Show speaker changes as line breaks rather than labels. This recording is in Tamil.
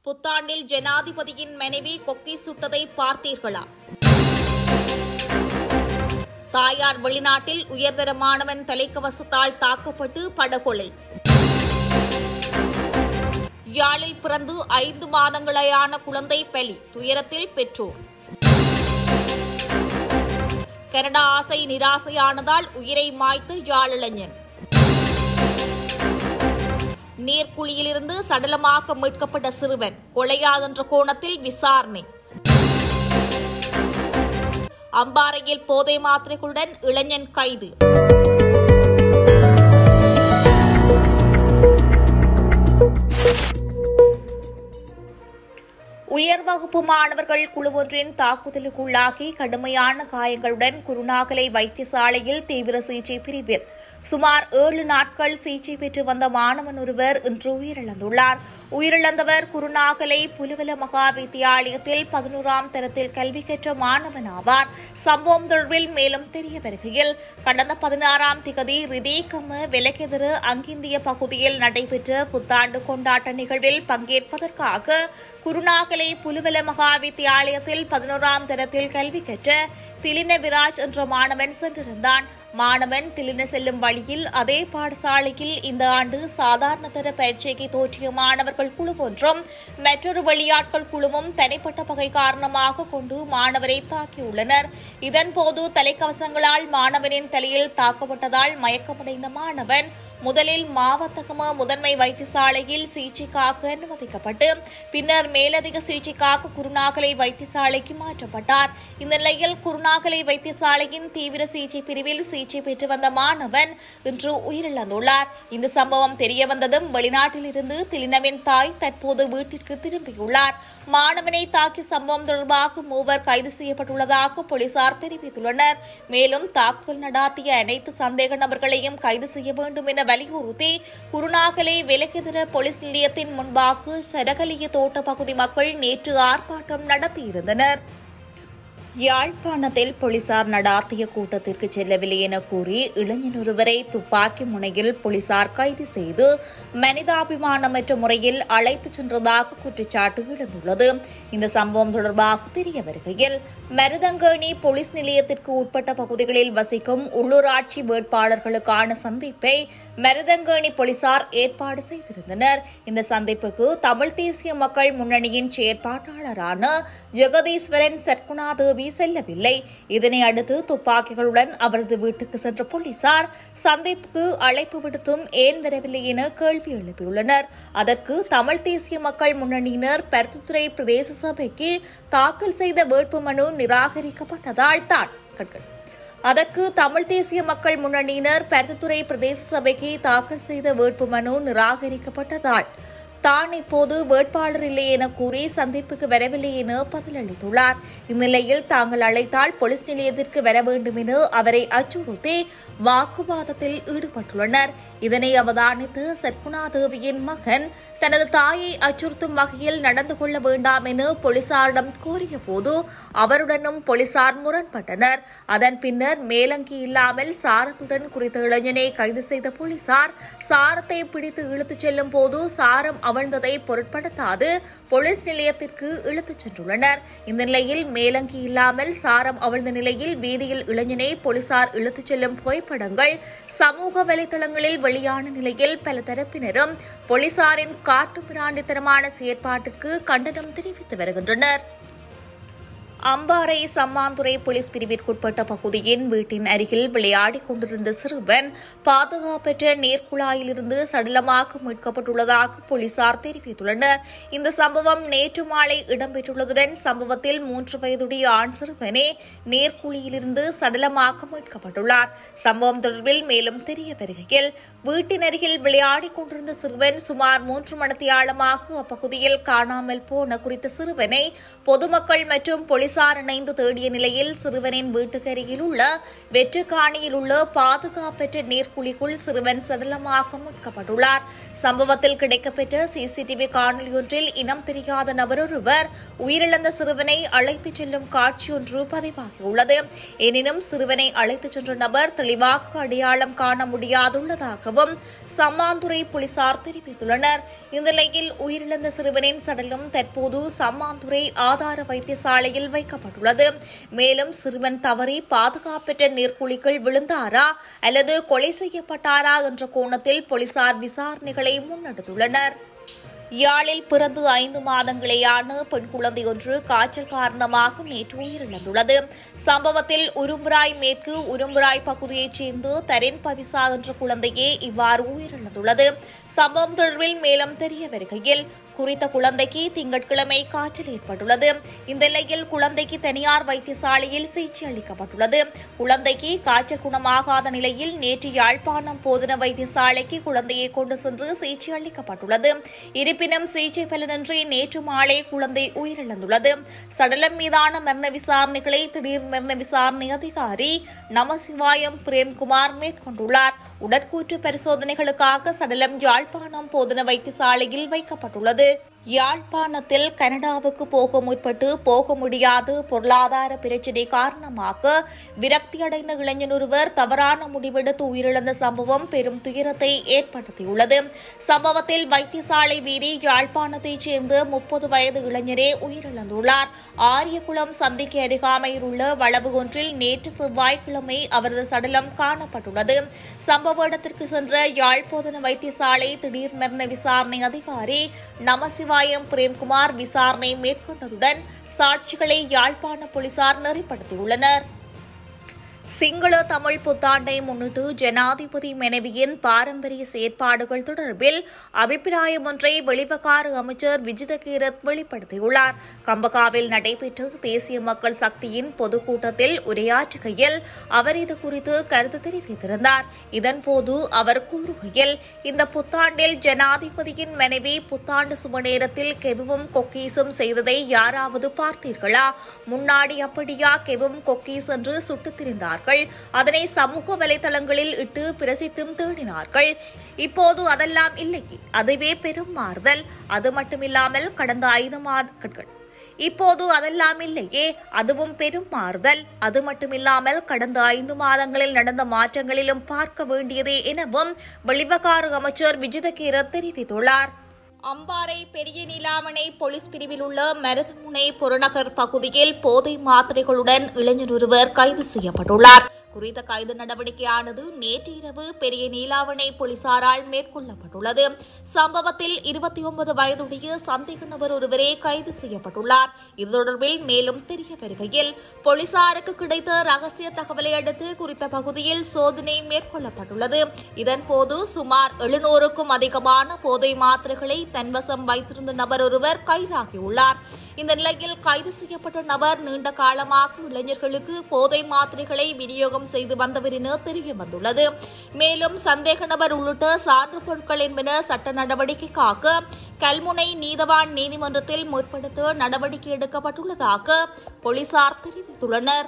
புத்தாண்டில் ஜனாதிபதியின் மனைவி கொக்கி சுட்டதை பார்த்தீர்களா? தாயார் வெளிநாட்டில் உயர்தர மாணவன் தலைக்கவசத்தால் தாக்கப்பட்டு படுகொலை. யாழில் பிறந்து 5 மாதங்களான குழந்தை பலி, துயரத்தில் பெற்றோர். கனடா ஆசை நிராசையானதால் உயிரை மாய்த்த யாழ் இளைஞன். நீர்க்குழியிலிருந்து சடலமாக மீட்கப்பட்ட சிறுவன் கொலையா என்ற கோணத்தில் விசாரணை. அம்பாறையில் போதை மாத்திரைகளுடன் இளைஞன் கைது. உயர் வகுப்பு மாணவர்கள் குழு ஒன்றின் தாக்குதலுக்குள்ளாகி கடுமையான காயங்களுடன் குருநாகலை வைத்தியசாலையில் தீவிர சிகிச்சை பிரிவில் சுமார் 7 நாட்கள் சிகிச்சை பெற்று வந்த மாணவன் ஒருவர் இன்று உயிரிழந்துள்ளார். உயிரிழந்தவர் குருநாகலை புலுவல மகா வித்தியாலயத்தில் 11ஆம் தரத்தில் கல்வி கற்ற மாணவன் ஆவார். சம்பவம் தொடர்பில் மேலும் தெரிய வருகையில், கடந்த 16ஆம் திகதி ரிதேகம விலக்கெதிர அங்கிந்திய பகுதியில் நடைபெற்ற புத்தாண்டு கொண்டாட்ட நிகழ்வில் பங்கேற்பதற்காக குருநாகலை புலுவல மகா வித்தியாலயத்தில் 11ஆம் தரத்தில் கல்வி கற்ற திலின விராஜ் என்ற மாணவன் சென்றிருந்தான். மாணவன் திலின செல்லும் வழியில் அதே பாடசாலையில் இந்த ஆண்டு சாதாரண தர பரீட்சைக்கு தோற்றிய மாணவர்கள் குழு ஒன்றும் மற்றொரு வெளியாட்கள் குழுவும் தனிப்பட்ட பகை காரணமாக கொண்டு மாணவரை தாக்கியுள்ளனர். இதன்போது தலைக்கவசங்களால் மாணவனின் தலையில் தாக்கப்பட்டதால் மயக்கமடைந்த மாணவன் முதலில் மாவத்தகம முதன்மை வைத்தியசாலையில் சிகிச்சைக்காக அனுமதிக்கப்பட்டு பின்னர் மேலதிக சிகிச்சைக்காக குருநாகலை வைத்தியசாலைக்கு மாற்றப்பட்டார். இந்த நிலையில் குருநாகலை வைத்தியசாலையின் தீவிர சிகிச்சை பிரிவில் சிகிச்சை பெற்று வந்த மாணவன் இன்று உயிரிழந்துள்ளார். இந்த சம்பவம் தெரியவந்ததும் வெளிநாட்டில் இருந்து திலினவின் தாய் தற்போது வீட்டிற்கு திரும்பியுள்ளார். மாணவனை தாக்கிய சம்பவம் தொடர்பாக 3 கைது செய்யப்பட்டுள்ளதாக போலீசார் தெரிவித்துள்ளனர். மேலும் தாக்குதல் நடாத்திய அனைத்து சந்தேக நபர்களையும் கைது செய்ய வேண்டும் என வலியுறுத்தி குருநாகலை விலக்கெதிர போலீஸ் நிலையத்தின் முன்பாக சரகலிய தோட்ட பகுதி மக்கள் நேற்று ஆர்ப்பாட்டம் நடத்தியிருந்தனர். யாழ்ப்பாணத்தில் போலீசார் நடாத்திய கூட்டத்திற்கு செல்லவில்லை என கூறி இளைஞன் ஒருவரை துப்பாக்கி முனையில் போலீசார் கைது செய்து மனிதாபிமானமற்ற முறையில் அழைத்துச் சென்றதாக குற்றச்சாட்டு எழுந்துள்ளது. இந்த சம்பவம் தொடர்பாக தெரிய வருகையில், மருதங்கேணி போலீஸ் நிலையத்திற்கு உட்பட்ட பகுதிகளில் வசிக்கும் உள்ளூராட்சி வேட்பாளர்களுக்கான சந்திப்பை மருதங்கேணி போலீசார் ஏற்பாடு செய்திருந்தனர். இந்த சந்திப்புக்கு தமிழ் தேசிய மக்கள் முன்னணியின் செயற்பாட்டாளரான ஜெகதீஸ்வரன் சத்குணாதேவி செல்லவில்லை. இதனை அடுத்து துப்பாக்கிகளுடன் அவரது வீட்டுக்கு சென்ற போலீசார் சந்திப்புக்கு அழைப்பு விடுத்தும் ஏன் வரவில்லை என கேள்வி எழுப்பியுள்ளனர். அதற்கு தமிழ் தேசிய மக்கள் முன்னணியினர் பருத்தித்துறை பிரதேச சபைக்கு தாக்கல் செய்த வேட்புமனு நிராகரிக்கப்பட்டதால் தான் அதற்கு தமிழ் தேசிய மக்கள் முன்னணியினர் பருத்தித்துறை பிரதேச சபைக்கு தாக்கல் செய்த வேட்புமனு நிராகரிக்கப்பட்டதால் தான் இப்போது வேட்பாளர் இல்லை என கூறி சந்திப்புக்கு வரவில்லை என பதிலளித்துள்ளார். இந்நிலையில் தாங்கள் அழைத்தால் போலீஸ் நிலையத்திற்கு வர வேண்டும் என அவரை அச்சுறுத்தி வாக்குவாதத்தில் ஈடுபட்டுள்ளனர். இதனை அவதானித்து சத்குணாதேவியின் மகன் தனது தாயை அச்சுறுத்தும் வகையில் நடந்து கொள்ள வேண்டாம் என போலீசாரிடம் கோரிய போது அவருடனும் போலீசார் முரண்பட்டனர். அதன் பின்னர் மேலங்கி இல்லாமல் சாரத்துடன் குறித்த இளைஞனை கைது செய்த போலீசார் சாரத்தை பிடித்து இழுத்துச் செல்லும் போது சாரம் அவிழ்ந்ததை பொருட்படுத்தாது போலீஸ் நிலையத்திற்கு இழுத்துச் சென்றுள்ளனர். இந்த நிலையில் மேலங்கி இல்லாமல் சாரம் அவிழ்ந்த நிலையில் வீதியில் இளைஞனை போலீசார் இழுத்துச் செல்லும் புகைப்படங்கள் சமூக வலைதளங்களில் வெளியான நிலையில் பல தரப்பினரும் போலீசாரின் காட்டுமிராண்டித்தனமான செயற்பாட்டிற்கு கண்டனம் தெரிவித்து வருகின்றனர். அம்பாறை சம்மாந்துறை போலீஸ் பிரிவிற்குட்பட்ட பகுதியின் வீட்டின் அருகில் விளையாடிக் கொண்டிருந்த சிறுவன் பாதுகாப்பற்ற நீர்க்குழாயிலிருந்து சடலமாக மீட்கப்பட்டுள்ளதாக போலீசார் தெரிவித்துள்ளனர். இந்த சம்பவம் நேற்று மாலை இடம்பெற்றுள்ளதுடன் சம்பவத்தில் 3 வயதுடைய ஆண் சிறுவனே நீர்க்குழியிலிருந்து சடலமாக மீட்கப்பட்டுள்ளார். சம்பவம் தொடர்பில் மேலும் தெரிய வருகையில், வீட்டின் அருகில் விளையாடிக் கொண்டிருந்த சிறுவன் சுமார் 3 மணித்தியாலமாக அப்பகுதியில் காணாமல் போன குறித்த சிறுவனை பொதுமக்கள் மற்றும் போலீசார் போலீசார் இணைந்து தேடிய நிலையில் சிறுவனின் வீட்டுக்கருகில் உள்ள வெற்றுக்காணியில் உள்ள பாதுகாப்பற்ற நீர்க்குழிக்குள் சிறுவன் சடலமாக மீட்கப்பட்டுள்ளார். சம்பவத்தில் கிடைக்கப்பெற்ற சிசிடிவி காணொலியொன்றில் இனம் தெரியாத நபர் ஒருவர் உயிரிழந்த சிறுவனை அழைத்துச் செல்லும் காட்சியொன்று பதிவாகியுள்ளது. எனினும் சிறுவனை அழைத்துச் சென்ற நபர் தெளிவாக அடையாளம் காண முடியாதுள்ளதாகவும் சம்மாந்துறை போலீசார் தெரிவித்துள்ளனர். இந்த நிலையில் உயிரிழந்த சிறுவனின் சடலம் தற்போது சம்மாந்துறை ஆதார வைத்தியசாலையில் வைக்கப்பட்டுள்ளது. மேலும் சிறுவன் தவறி பாதுகாப்பற்ற நீர்க்குழிக்குள் விழுந்தாரா அல்லது கொலை செய்யப்பட்டாரா என்ற கோணத்தில் போலீசார் விசாரணைகளை முன்னெடுத்துள்ளனர். யாழில் பிறந்து 5 மாதங்களேயான பெண் குழந்தை ஒன்று காய்ச்சல் காரணமாக நேற்று உயிரிழந்துள்ளது. சம்பவத்தில் உரும்புராய் மேற்கு உரும்புராய் பகுதியைச் சேர்ந்த தரின் பவிசா என்ற குழந்தையே இவ்வாறு உயிரிழந்துள்ளது. சம்பவம் தொடர்பில் மேலும் தெரிய வருகையில் குறித்த குழந்தைக்கு திங்கட்கிழமை காய்ச்சல் ஏற்பட்டுள்ளது. இந்த நிலையில் குழந்தைக்கு தனியார் வைத்தியசாலையில் சிகிச்சை அளிக்கப்பட்டுள்ளது. குழந்தைக்கு காய்ச்சல் குணமாகாத நிலையில் நேற்று யாழ்ப்பாணம் போதனா வைத்தியசாலைக்கு குழந்தையை கொண்டு சென்று சிகிச்சை அளிக்கப்பட்டுள்ளது. இருப்பினும் சிகிச்சை பலனின்றி நேற்று மாலை குழந்தை உயிரிழந்துள்ளது. சடலம் மீதான மரண விசாரணைகளை திடீர் மரண விசாரணை அதிகாரி நமசிவாயம் பிரேம்குமார் மேற்கொண்டுள்ளார். உடற்கூற்று பரிசோதனைகளுக்காக சடலம் யாழ்ப்பாணம் போதனா வைத்தியசாலையில் வைக்கப்பட்டுள்ளது. யாழ்ப்பாணத்தில் கனடாவுக்கு போக முற்பட்டு போக முடியாத பொருளாதார பிரச்சினை காரணமாக விரக்தியடைந்த இளைஞர் ஒருவர் தவறான முடிவெடுத்து உயிரிழந்த சம்பவம் பெரும் துயரத்தை ஏற்படுத்தியுள்ளது. சம்பவத்தில் வைத்தியசாலை வீதி யாழ்ப்பாணத்தைச் சேர்ந்த 30 வயது இளைஞரே உயிரிழந்துள்ளார். ஆரியகுளம் சந்திக்கு அருகாமையில் உள்ள வளவு ஒன்றில் நேற்று செவ்வாய்க்கிழமை அவரது சடலம் காணப்பட்டுள்ளது. சம்பவ இடத்திற்கு சென்ற யாழ்ப்பாண வைத்தியசாலை திடீர் மரண விசாரணை அதிகாரி நமசிவாயம் பிரேம்குமார் விசாரணை மேற்கொண்டதுடன் சாட்சிகளை யாழ்ப்பாண போலீசார் நெறிப்படுத்தியுள்ளனர். சிங்கள தமிழ் புத்தாண்டை முன்னிட்டு ஜனாதிபதி மனைவியின் பாரம்பரிய செயற்பாடுகள் தொடர்பில் அபிப்பிராயம் ஒன்றை வெளிவகார அமைச்சர் விஜித கீரத் வெளிப்படுத்தியுள்ளார். கம்பகாவில் நடைபெற்ற தேசிய மக்கள் சக்தியின் பொதுக்கூட்டத்தில் உரையாற்றுகையில் அவர் இது குறித்து கருத்து தெரிவித்திருந்தார். இதன்போது அவர் கூறுகையில், இந்த புத்தாண்டில் ஜனாதிபதியின் மனைவி புத்தாண்டு சுப நேரத்தில் கெவும் கொக்கீஸும் செய்ததை யாராவது பார்த்தீர்களா? முன்னாடி அப்படியா கெவும் கொக்கீஸ் என்று சுட்டுத் திரிந்தார்கள். அதனை சமூக வலைதளங்களில் இட்டு பிரசித்தும் தேடினார்கள். இப்போது அதெல்லாம் இல்லை. அதுவே பெரும் மாறுதல். அது மட்டுமில்லாமல் கடந்த 5 மாதங்கள் இப்போது அதெல்லாம் இல்லையே, அதுவும் பெரும் மாறுதல். அது மட்டுமில்லாமல் கடந்த 5 மாதங்களில் நடந்த மாற்றங்களிலும் பார்க்க வேண்டியதே எனவும் வெளிவகார அமைச்சர் விஜித கீரத் தெரிவித்துள்ளார். அம்பாறை பெரிய நீலாவணை போலீஸ் பிரிவில் உள்ள மருதமுனை புறநகர் பகுதியில் போதை மாத்திரைகளுடன் இளைஞர் ஒருவர் கைது செய்யப்பட்டுள்ளார். குறித்த கைது நடவடிக்கையானது நேற்று இரவு பெரிய நீலாவணை போலீசாரால் மேற்கொள்ளப்பட்டுள்ளது. சம்பவத்தில் 29 வயதுடைய சந்தேக நபர் ஒருவரே கைது செய்யப்பட்டுள்ளார். இது தொடர்பில் மேலும் தெரிய வருகையில், போலீசாருக்கு கிடைத்த ரகசிய தகவலை அடுத்து குறித்த பகுதியில் சோதனை மேற்கொள்ளப்பட்டுள்ளது. இதன்போது சுமார் 700க்கும் அதிகமான போதை மாத்திரைகளை தன்வசம் வைத்திருந்த நபர் ஒருவர் கைதாகியுள்ளார். இந்த நிலையில் கைது செய்யப்பட்ட நபர் நீண்ட காலமாக இளைஞர்களுக்கு போதை மாத்திரைகளை விநியோகம் செய்து வந்தவர் என தெரிய வந்துள்ளது. மேலும் சந்தேக நபர் உள்ளிட்ட சான்று பொருட்கள் என்பன சட்ட நடவடிக்கைக்காக கல்முனை நீதவான் நீதிமன்றத்தில் முற்படுத்த நடவடிக்கை எடுக்கப்பட்டுள்ளதாக போலீசார் தெரிவித்துள்ளனர்.